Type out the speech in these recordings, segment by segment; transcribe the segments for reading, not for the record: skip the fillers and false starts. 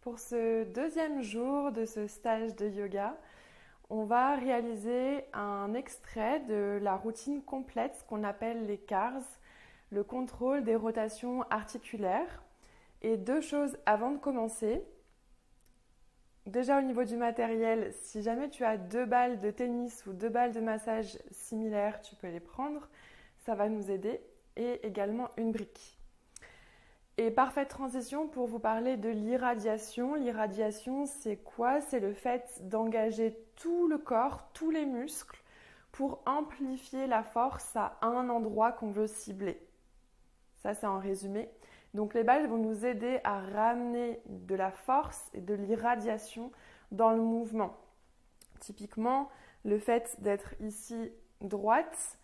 Pour ce deuxième jour de ce stage de yoga, on va réaliser un extrait de la routine complète qu'on appelle les CARS, le contrôle des rotations articulaires. Et deux choses avant de commencer. Déjà au niveau du matériel, si jamais tu as 2 balles de tennis ou 2 balles de massage similaires, tu peux les prendre. Ça va nous aider. Et également une brique. Et parfaite transition pour vous parler de l'irradiation. L'irradiation, c'est quoi? C'est le fait d'engager tout le corps, tous les muscles, pour amplifier la force à un endroit qu'on veut cibler. Ça, c'est en résumé. Donc les balles vont nous aider à ramener de la force et de l'irradiation dans le mouvement. Typiquement, le fait d'être ici droite,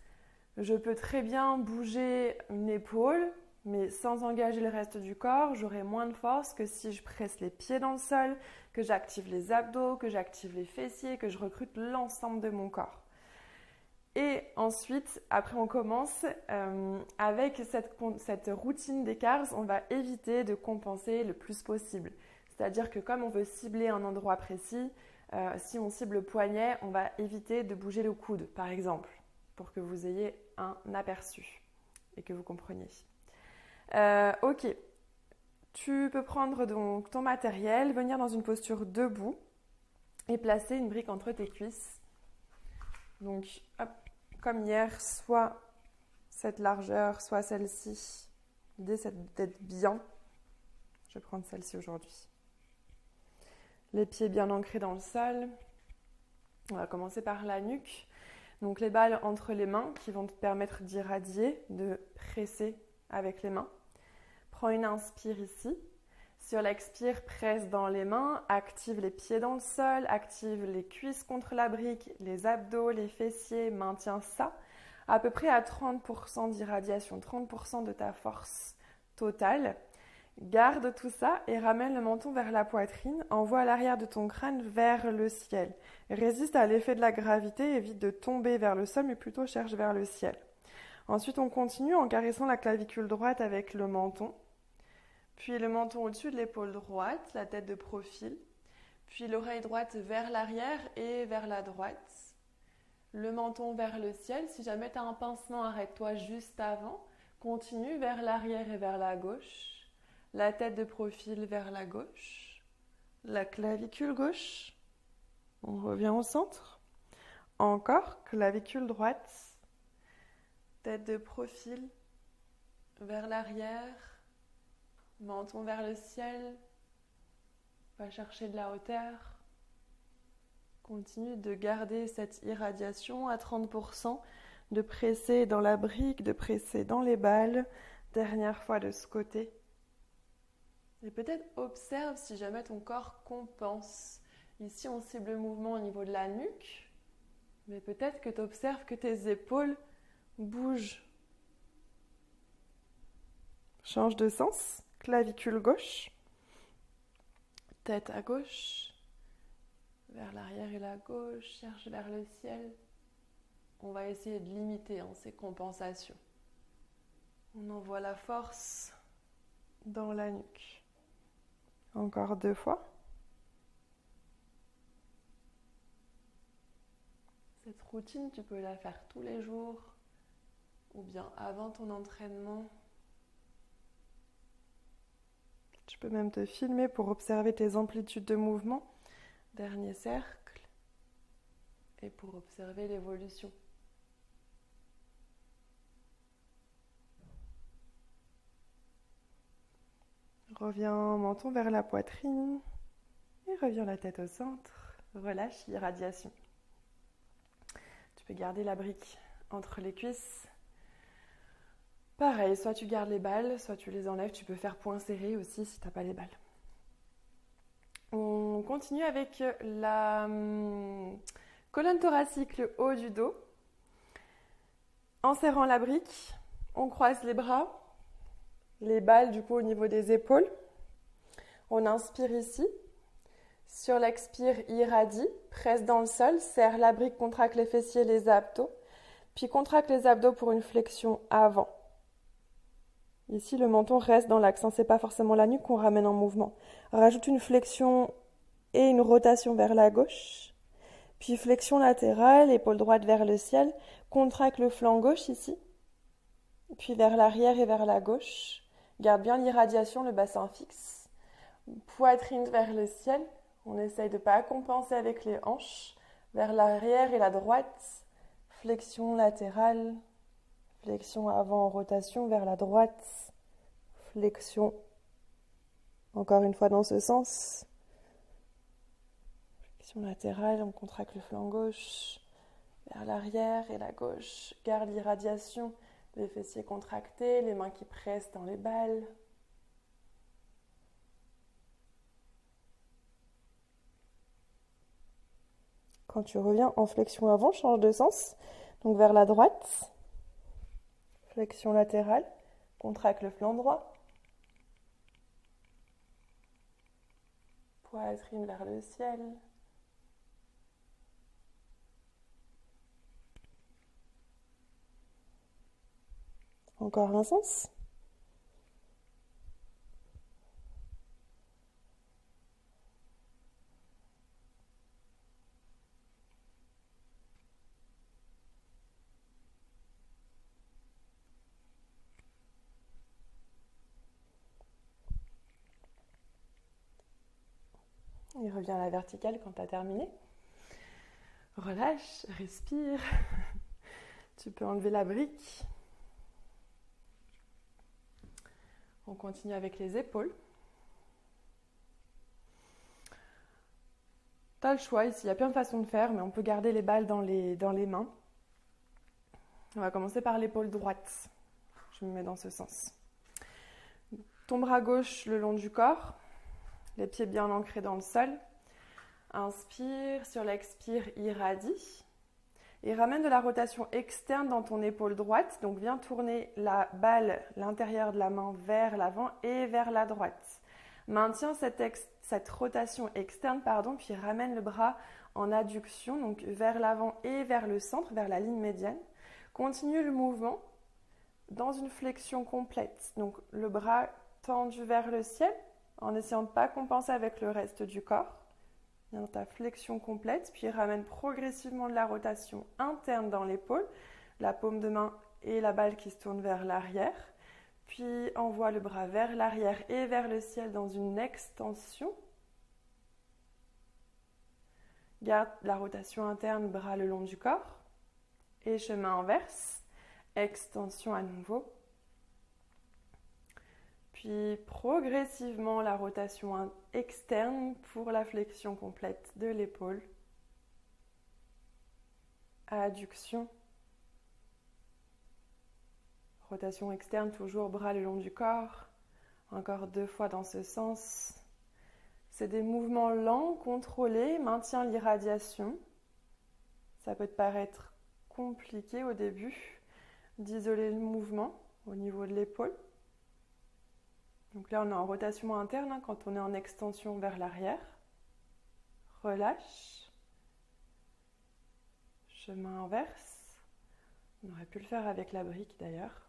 je peux très bien bouger une épaule, mais sans engager le reste du corps, j'aurai moins de force que si je presse les pieds dans le sol, que j'active les abdos, que j'active les fessiers, que je recrute l'ensemble de mon corps. Et ensuite, après on commence, avec cette routine des CARS, on va éviter de compenser le plus possible. C'est-à-dire que comme on veut cibler un endroit précis, si on cible le poignet, on va éviter de bouger le coude, par exemple, pour que vous ayez un aperçu et que vous compreniez. Ok, tu peux prendre donc ton matériel, venir dans une posture debout et placer une brique entre tes cuisses. Donc, hop, comme hier, soit cette largeur, soit celle-ci. L'idée, c'est d'être bien. Je vais prendre celle-ci aujourd'hui. Les pieds bien ancrés dans le sol. On va commencer par la nuque. Donc, les balles entre les mains qui vont te permettre d'irradier, de presser avec les mains. Prends une inspire ici. Sur l'expire, presse dans les mains, active les pieds dans le sol, active les cuisses contre la brique, les abdos, les fessiers, maintiens ça. À peu près à 30% d'irradiation, 30% de ta force totale. Garde tout ça et ramène le menton vers la poitrine. Envoie l'arrière de ton crâne vers le ciel. Résiste à l'effet de la gravité, évite de tomber vers le sol, mais plutôt cherche vers le ciel. Ensuite, on continue en caressant la clavicule droite avec le menton. Puis le menton au-dessus de l'épaule droite, la tête de profil. Puis l'oreille droite vers l'arrière et vers la droite. Le menton vers le ciel. Si jamais tu as un pincement, arrête-toi juste avant. Continue vers l'arrière et vers la gauche. La tête de profil vers la gauche. La clavicule gauche. On revient au centre. Encore, clavicule droite. Tête de profil vers l'arrière. Menton vers le ciel, va chercher de la hauteur. Continue de garder cette irradiation à 30%, de presser dans la brique, de presser dans les balles. Dernière fois de ce côté. Et peut-être observe si jamais ton corps compense. Ici, on cible le mouvement au niveau de la nuque, mais peut-être que tu observes que tes épaules bougent. Change de sens. Clavicule gauche, tête à gauche, vers l'arrière et la gauche, cherche vers le ciel. On va essayer de limiter ces compensations. On envoie la force dans la nuque. Encore 2 fois. Cette routine, tu peux la faire tous les jours ou bien avant ton entraînement. Tu peux même te filmer pour observer tes amplitudes de mouvement. Dernier cercle. Et pour observer l'évolution. Reviens menton vers la poitrine. Et reviens la tête au centre. Relâche l'irradiation. Tu peux garder la brique entre les cuisses. Pareil, soit tu gardes les balles, soit tu les enlèves. Tu peux faire poing serré aussi si tu n'as pas les balles. On continue avec la colonne thoracique, le haut du dos. En serrant la brique, on croise les bras, les balles du coup au niveau des épaules. On inspire ici. Sur l'expire, irradie, presse dans le sol, serre la brique, contracte les fessiers, les abdos. Puis contracte les abdos pour une flexion avant. Ici, le menton reste dans l'axe, hein, c'est pas forcément la nuque qu'on ramène en mouvement. Rajoute une flexion et une rotation vers la gauche. Puis flexion latérale, épaule droite vers le ciel. Contracte le flanc gauche ici. Puis vers l'arrière et vers la gauche. Garde bien l'irradiation, le bassin fixe. Poitrine vers le ciel. On essaye de ne pas compenser avec les hanches. Vers l'arrière et la droite. Flexion latérale. Flexion avant, rotation vers la droite. Flexion. Encore une fois dans ce sens. Flexion latérale, on contracte le flanc gauche. Vers l'arrière et la gauche. Garde l'irradiation. Les fessiers contractés, les mains qui pressent dans les balles. Quand tu reviens en flexion avant, change de sens. Donc vers la droite. Flexion latérale. Contracte le flanc droit. Poitrine vers le ciel. Encore un sens. Et reviens à la verticale quand tu as terminé. Relâche, respire. Tu peux enlever la brique. On continue avec les épaules. Tu as le choix ici, il y a plein de façons de faire, mais on peut garder les balles dans les mains. On va commencer par l'épaule droite. Je me mets dans ce sens. Ton bras gauche le long du corps, les pieds bien ancrés dans le sol. Inspire, sur l'expire, irradie. Et ramène de la rotation externe dans ton épaule droite. Donc viens tourner la balle, l'intérieur de la main vers l'avant et vers la droite. Maintiens cette rotation externe, puis ramène le bras en adduction, donc vers l'avant et vers le centre, vers la ligne médiane. Continue le mouvement dans une flexion complète. Donc le bras tendu vers le ciel, en essayant de ne pas compenser avec le reste du corps. Dans ta flexion complète, puis ramène progressivement de la rotation interne dans l'épaule, la paume de main et la balle qui se tourne vers l'arrière. Puis envoie le bras vers l'arrière et vers le ciel dans une extension. Garde la rotation interne, bras le long du corps. Et chemin inverse, extension à nouveau. Puis progressivement la rotation externe pour la flexion complète de l'épaule. Adduction. Rotation externe, toujours bras le long du corps. Encore 2 fois dans ce sens. C'est des mouvements lents, contrôlés, maintient l'irradiation. Ça peut te paraître compliqué au début d'isoler le mouvement au niveau de l'épaule. Donc là, on est en rotation interne quand on est en extension vers l'arrière. Relâche. Chemin inverse. On aurait pu le faire avec la brique d'ailleurs.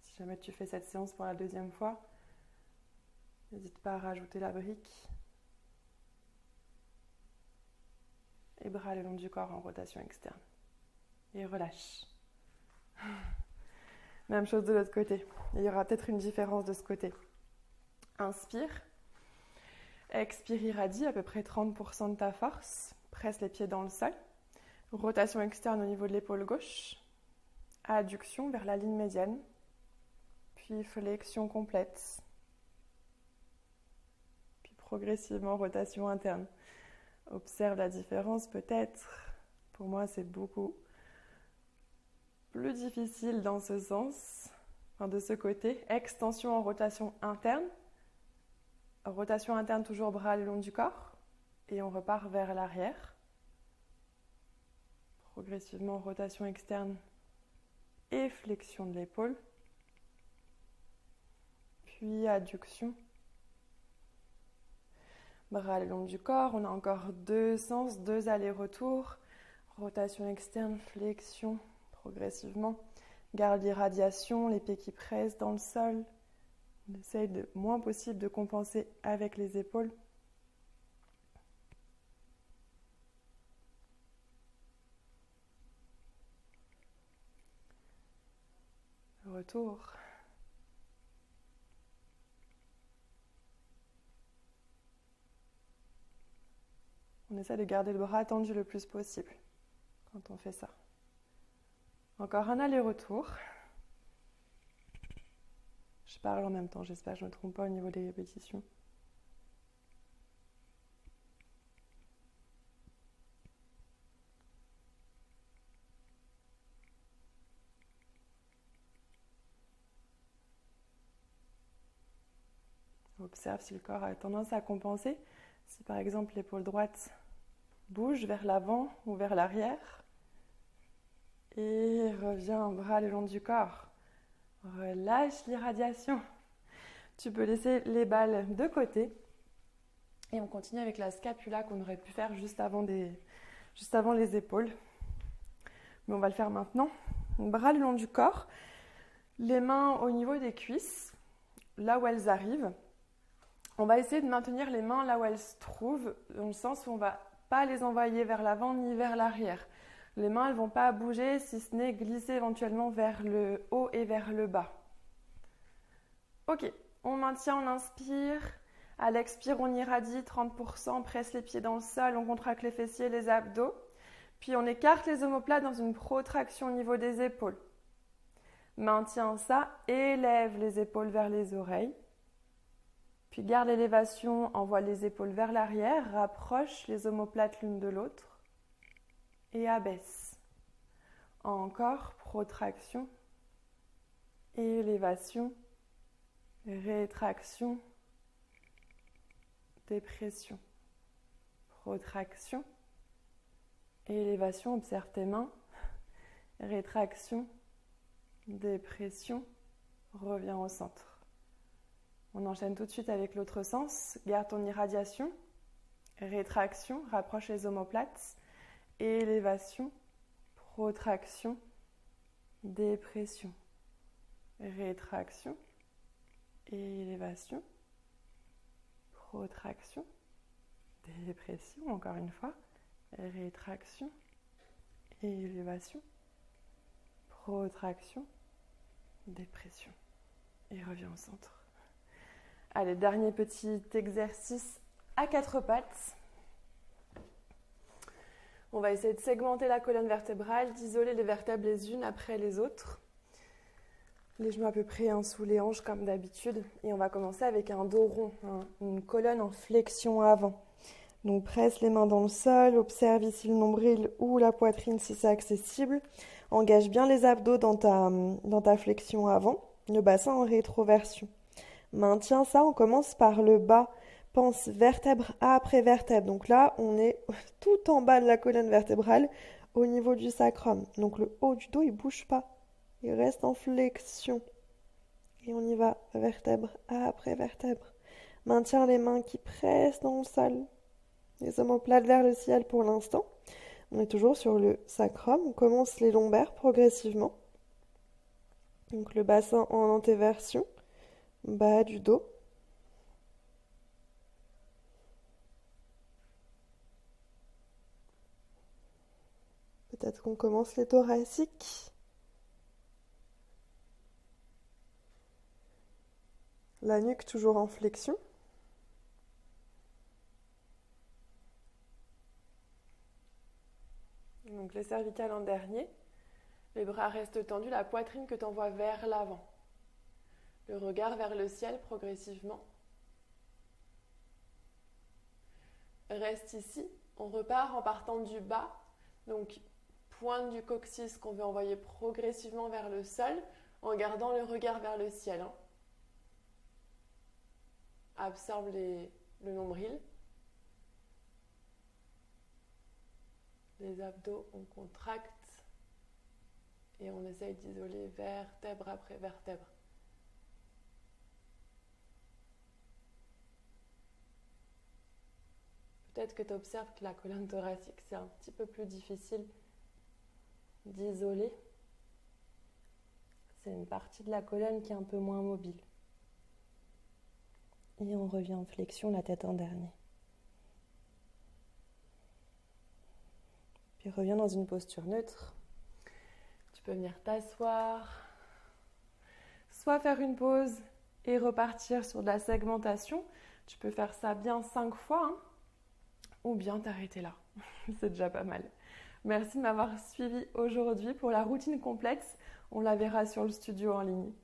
Si jamais tu fais cette séance pour la 2e fois, n'hésite pas à rajouter la brique. Et bras le long du corps en rotation externe. Et relâche. Même chose de l'autre côté. Il y aura peut-être une différence de ce côté. Inspire. Expire, irradie, à peu près 30% de ta force. Presse les pieds dans le sol. Rotation externe au niveau de l'épaule gauche. Adduction vers la ligne médiane. Puis flexion complète. Puis progressivement rotation interne. Observe la différence peut-être. Pour moi, c'est beaucoup plus difficile dans ce sens, de ce côté. Extension en rotation interne. Rotation interne, toujours bras le long du corps. Et on repart vers l'arrière. Progressivement, rotation externe et flexion de l'épaule. Puis adduction. Bras le long du corps. On a encore 2 sens, 2 allers-retours. Rotation externe, flexion. Progressivement, Garde l'irradiation, les pieds qui pressent dans le sol. On essaye le moins possible de compenser avec les épaules. Retour. On essaie de garder le bras tendu le plus possible quand on fait ça. Encore un aller-retour. Je parle en même temps, j'espère que je ne me trompe pas au niveau des répétitions. Observe si le corps a tendance à compenser. Si par exemple l'épaule droite bouge vers l'avant ou vers l'arrière. Et reviens, bras le long du corps. Relâche l'irradiation. Tu peux laisser les balles de côté. Et on continue avec la scapula qu'on aurait pu faire juste avant les épaules. Mais on va le faire maintenant. Bras le long du corps. Les mains au niveau des cuisses, là où elles arrivent. On va essayer de maintenir les mains là où elles se trouvent, dans le sens où on ne va pas les envoyer vers l'avant ni vers l'arrière. Les mains, elles ne vont pas bouger, si ce n'est glisser éventuellement vers le haut et vers le bas. Ok, on maintient, on inspire. À l'expire, on irradie 30%, on presse les pieds dans le sol, on contracte les fessiers, les abdos. Puis on écarte les omoplates dans une protraction au niveau des épaules. Maintiens ça, élève les épaules vers les oreilles. Puis garde l'élévation, envoie les épaules vers l'arrière, rapproche les omoplates l'une de l'autre et abaisse. Encore, protraction, élévation, rétraction, dépression, protraction, élévation, observe tes mains, rétraction, dépression, reviens au centre. On enchaîne tout de suite avec l'autre sens. Garde ton irradiation, rétraction, rapproche les omoplates, élévation, protraction, dépression, rétraction, élévation, protraction, dépression, encore une fois, rétraction, élévation, protraction, dépression. Et reviens au centre. Allez, dernier petit exercice à quatre pattes. On va essayer de segmenter la colonne vertébrale, d'isoler les vertèbres les unes après les autres. Les genoux à peu près sous les hanches comme d'habitude. Et on va commencer avec un dos rond, une colonne en flexion avant. Donc presse les mains dans le sol, observe ici le nombril ou la poitrine si c'est accessible. Engage bien les abdos dans ta flexion avant, le bassin en rétroversion. Maintiens ça, on commence par le bas. Pense vertèbre après vertèbre. Donc là, on est tout en bas de la colonne vertébrale au niveau du sacrum. Donc le haut du dos, il ne bouge pas. Il reste en flexion. Et on y va, vertèbre après vertèbre. Maintiens les mains qui pressent dans le sol. Les omoplates vers le ciel pour l'instant. On est toujours sur le sacrum. On commence les lombaires progressivement. Donc le bassin en antéversion. Bas du dos. Peut-être qu'on commence les thoraciques. La nuque toujours en flexion. Donc les cervicales en dernier. Les bras restent tendus, la poitrine que tu envoies vers l'avant. Le regard vers le ciel progressivement. Reste ici. On repart en partant du bas. Donc pointe du coccyx qu'on veut envoyer progressivement vers le sol en gardant le regard vers le ciel. Absorbe le nombril. Les abdos, on contracte et on essaye d'isoler vertèbre après vertèbre. Peut-être que tu observes que la colonne thoracique, c'est un petit peu plus difficile d'isoler. C'est une partie de la colonne qui est un peu moins mobile. Et on revient en flexion, la tête en dernier. Puis reviens dans une posture neutre. Tu peux venir t'asseoir, soit faire une pause et repartir sur de la segmentation. Tu peux faire ça bien 5 fois, hein, ou bien t'arrêter là. C'est déjà pas mal. Merci de m'avoir suivi aujourd'hui pour la routine complexe. On la verra sur le studio en ligne.